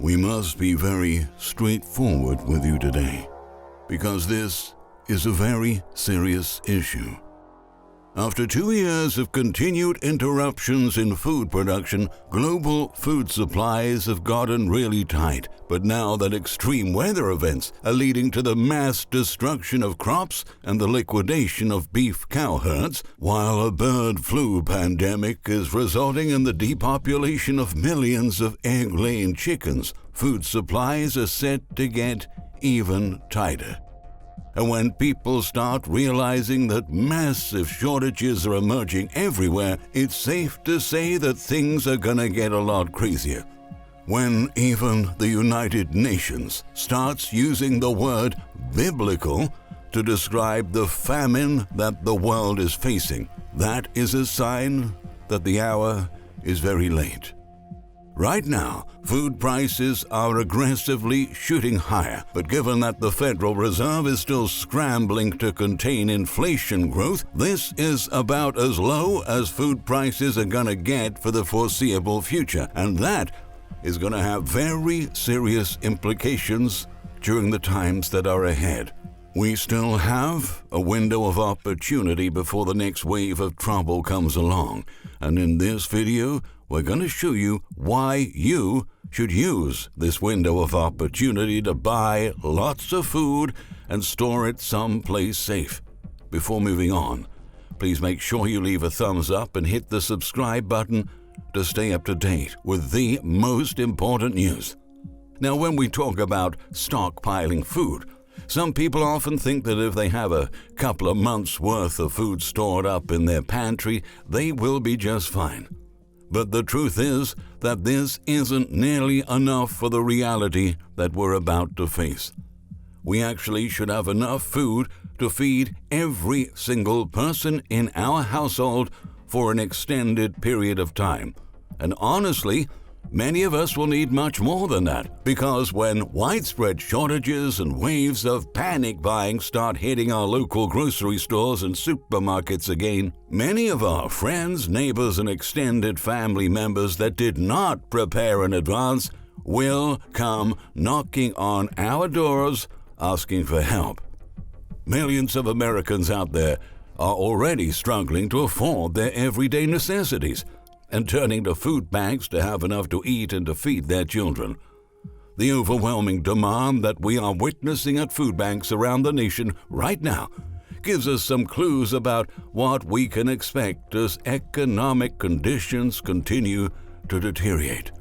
We must be very straightforward with you today, because this is a very serious issue. After 2 years of continued interruptions in food production, global food supplies have gotten really tight. But now that extreme weather events are leading to the mass destruction of crops and the liquidation of beef cow herds, while a bird flu pandemic is resulting in the depopulation of millions of egg-laying chickens, food supplies are set to get even tighter. And when people start realizing that massive shortages are emerging everywhere, it's safe to say that things are gonna get a lot crazier. When even the United Nations starts using the word biblical to describe the famine that the world is facing, that is a sign that the hour is very late. Right now, food prices are aggressively shooting higher, but given that the Federal Reserve is still scrambling to contain inflation growth, this is about as low as food prices are gonna get for the foreseeable future, and that is gonna have very serious implications during the times that are ahead. We still have a window of opportunity before the next wave of trouble comes along, and in this video, we're going to show you why you should use this window of opportunity to buy lots of food and store it someplace safe. Before moving on, please make sure you leave a thumbs up and hit the subscribe button to stay up to date with the most important news. Now, when we talk about stockpiling food, some people often think that if they have a couple of months' worth of food stored up in their pantry, they will be just fine. But the truth is that this isn't nearly enough for the reality that we're about to face. We actually should have enough food to feed every single person in our household for an extended period of time. And honestly, many of us will need much more than that, because when widespread shortages and waves of panic buying start hitting our local grocery stores and supermarkets again, many of our friends, neighbors, and extended family members that did not prepare in advance will come knocking on our doors asking for help. Millions of Americans out there are already struggling to afford their everyday necessities and turning to food banks to have enough to eat and to feed their children. The overwhelming demand that we are witnessing at food banks around the nation right now gives us some clues about what we can expect as economic conditions continue to deteriorate.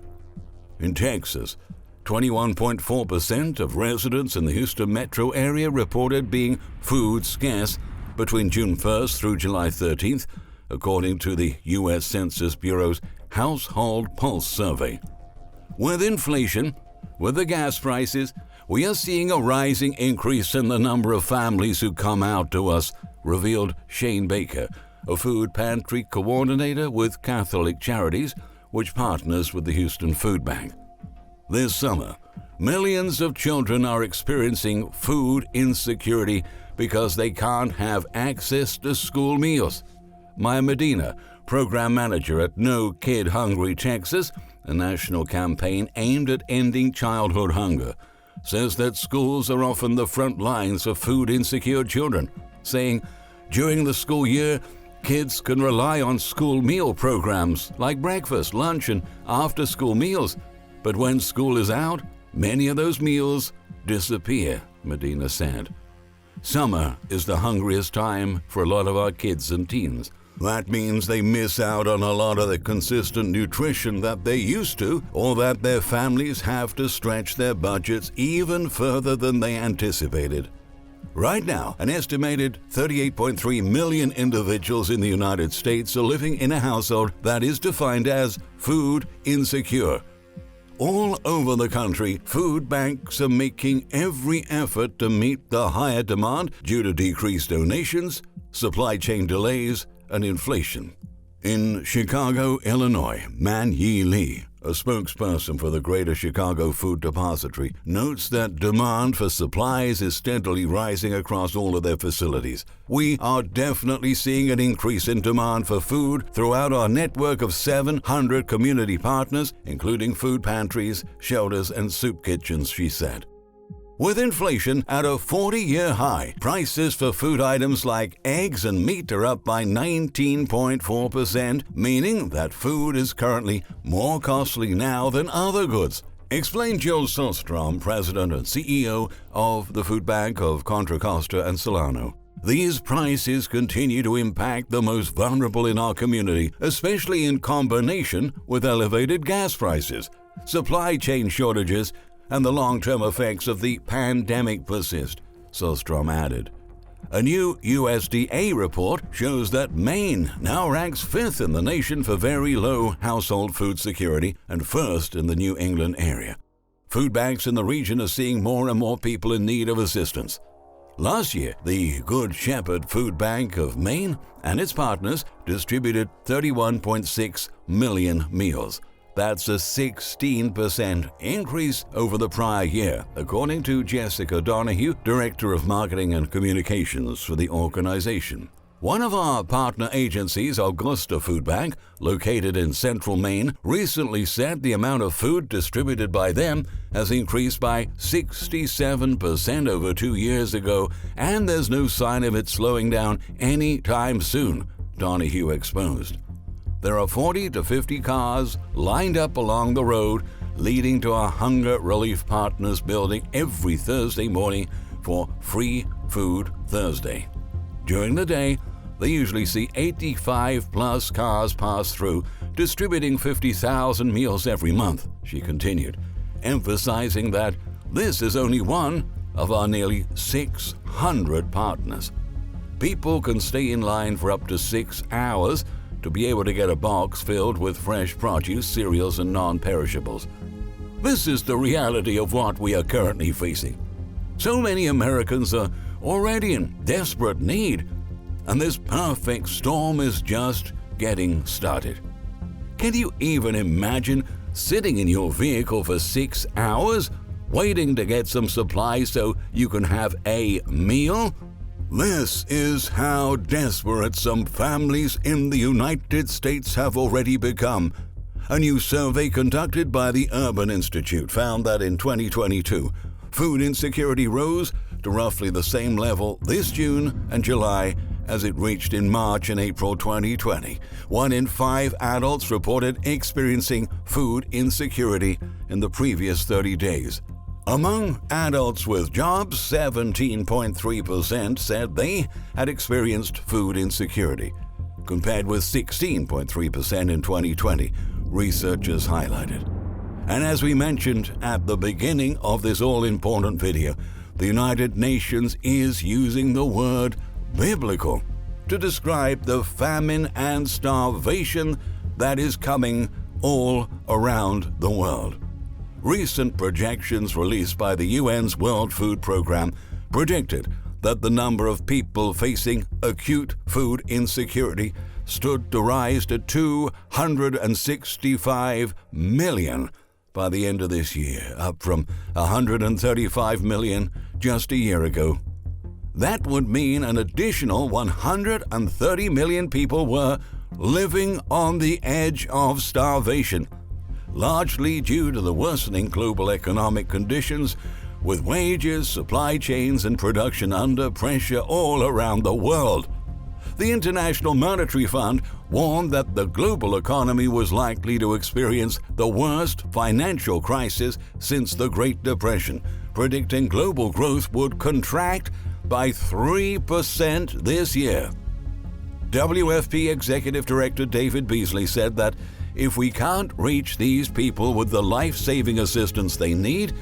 In Texas, 21.4% of residents in the Houston metro area reported being food scarce between June 1st through July 13th, according to the U.S. Census Bureau's Household Pulse Survey. With inflation, with the gas prices, we are seeing a rising increase in the number of families who come out to us, revealed Shane Baker, a food pantry coordinator with Catholic Charities, which partners with the Houston Food Bank. This summer, millions of children are experiencing food insecurity because they can't have access to school meals. Maya Medina, program manager at No Kid Hungry Texas, a national campaign aimed at ending childhood hunger, says that schools are often the front lines of food-insecure children, saying, during the school year, kids can rely on school meal programs like breakfast, lunch, and after-school meals, but when school is out, many of those meals disappear, Medina said. Summer is the hungriest time for a lot of our kids and teens. That means they miss out on a lot of the consistent nutrition that they used to, or that their families have to stretch their budgets even further than they anticipated. Right now, an estimated 38.3 million individuals in the United States are living in a household that is defined as food insecure. All over the country, food banks are making every effort to meet the higher demand due to decreased donations, supply chain delays, and inflation. In Chicago, Illinois, Man Yi Lee, A spokesperson for the Greater Chicago Food Depository notes that demand for supplies is steadily rising across all of their facilities. We are definitely seeing an increase in demand for food throughout our network of 700 community partners, including food pantries, shelters, and soup kitchens, she said. With inflation at a 40-year high, prices for food items like eggs and meat are up by 19.4%, meaning that food is currently more costly now than other goods, explained Joe Sostrom, president and CEO of the Food Bank of Contra Costa and Solano. These prices continue to impact the most vulnerable in our community, especially in combination with elevated gas prices, supply chain shortages, and the long-term effects of the pandemic persist, Sostrom added. A new USDA report shows that Maine now ranks 5th in the nation for very low household food security and 1st in the New England area. Food banks in the region are seeing more and more people in need of assistance. Last year, the Good Shepherd Food Bank of Maine and its partners distributed 31.6 million meals. That's a 16% increase over the prior year, according to Jessica Donahue, Director of Marketing and Communications for the organization. One of our partner agencies, Augusta Food Bank, located in central Maine, recently said the amount of food distributed by them has increased by 67% over 2 years ago, and there's no sign of it slowing down anytime soon, Donahue exposed. There are 40 to 50 cars lined up along the road leading to our Hunger Relief Partners building every Thursday morning for Free Food Thursday. During the day, they usually see 85-plus cars pass through, distributing 50,000 meals every month, she continued, emphasizing that this is only one of our nearly 600 partners. People can stay in line for up to 6 hours to be able to get a box filled with fresh produce, cereals, and non-perishables. This is the reality of what we are currently facing. So many Americans are already in desperate need, and this perfect storm is just getting started. Can you even imagine sitting in your vehicle for 6 hours, waiting to get some supplies so you can have a meal? This is how desperate some families in the United States have already become. A new survey conducted by the Urban Institute found that in 2022, food insecurity rose to roughly the same level this June and July as it reached in March and April 2020. 1 in 5 adults reported experiencing food insecurity in the previous 30 days. Among adults with jobs, 17.3% said they had experienced food insecurity, compared with 16.3% in 2020, researchers highlighted. And as we mentioned at the beginning of this all-important video, the United Nations is using the word biblical to describe the famine and starvation that is coming all around the world. Recent projections released by the UN's World Food Program predicted that the number of people facing acute food insecurity stood to rise to 265 million by the end of this year, up from 135 million just a year ago. That would mean an additional 130 million people were living on the edge of starvation, largely due to the worsening global economic conditions, with wages, supply chains, and production under pressure all around the world. The International Monetary Fund warned that the global economy was likely to experience the worst financial crisis since the Great Depression, predicting global growth would contract by 3% this year. WFP Executive Director David Beasley said that if we can't reach these people with the life-saving assistance they need,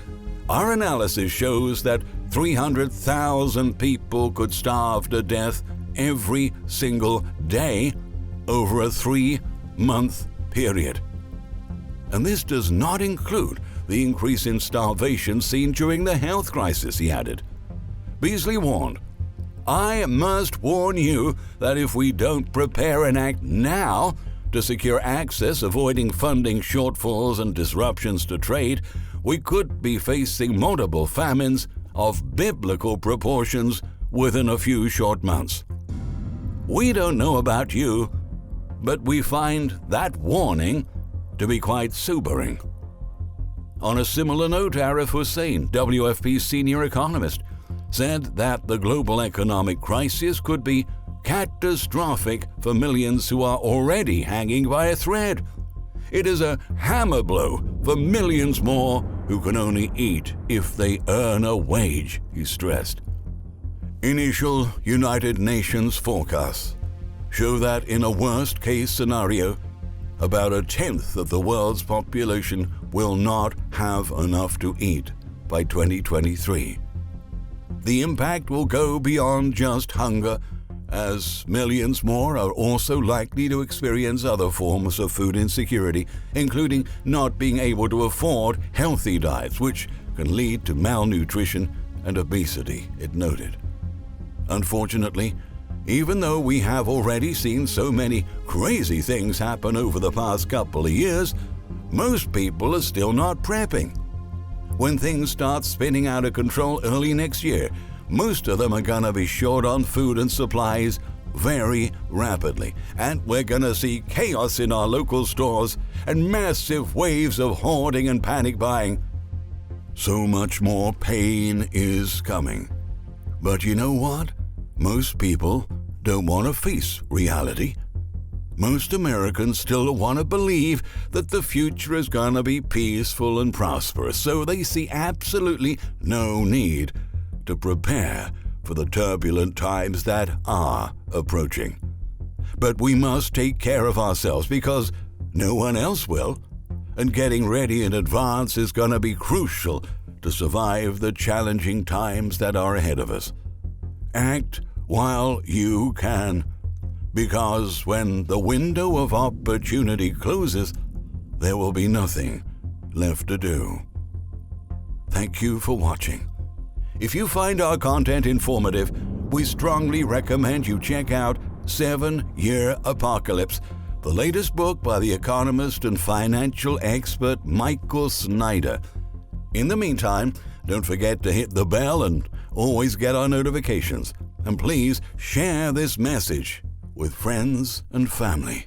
our analysis shows that 300,000 people could starve to death every single day over a 3-month period. And this does not include the increase in starvation seen during the health crisis, he added. Beasley warned, "I must warn you that if we don't prepare and act now, to secure access, avoiding funding shortfalls and disruptions to trade, we could be facing multiple famines of biblical proportions within a few short months. We don't know about you, but we find that warning to be quite sobering. On a similar note, Arif Hussain, WFP's senior economist, said that the global economic crisis could be catastrophic for millions who are already hanging by a thread. It is a hammer blow for millions more who can only eat if they earn a wage, he stressed. Initial United Nations forecasts show that in a worst-case scenario, about a tenth of the world's population will not have enough to eat by 2023. The impact will go beyond just hunger, as millions more are also likely to experience other forms of food insecurity, including not being able to afford healthy diets, which can lead to malnutrition and obesity, it noted. Unfortunately, even though we have already seen so many crazy things happen over the past couple of years, most people are still not prepping. When things start spinning out of control early next year, most of them are going to be short on food and supplies very rapidly, and we're going to see chaos in our local stores and massive waves of hoarding and panic buying. So much more pain is coming. But you know what? Most people don't want to face reality. Most Americans still want to believe that the future is going to be peaceful and prosperous, so they see absolutely no need to prepare for the turbulent times that are approaching. But we must take care of ourselves because no one else will, and getting ready in advance is going to be crucial to survive the challenging times that are ahead of us. Act while you can, because when the window of opportunity closes, there will be nothing left to do. Thank you for watching. If you find our content informative, we strongly recommend you check out 7-Year Apocalypse, the latest book by the economist and financial expert Michael Snyder. In the meantime, don't forget to hit the bell and always get our notifications. And please share this message with friends and family.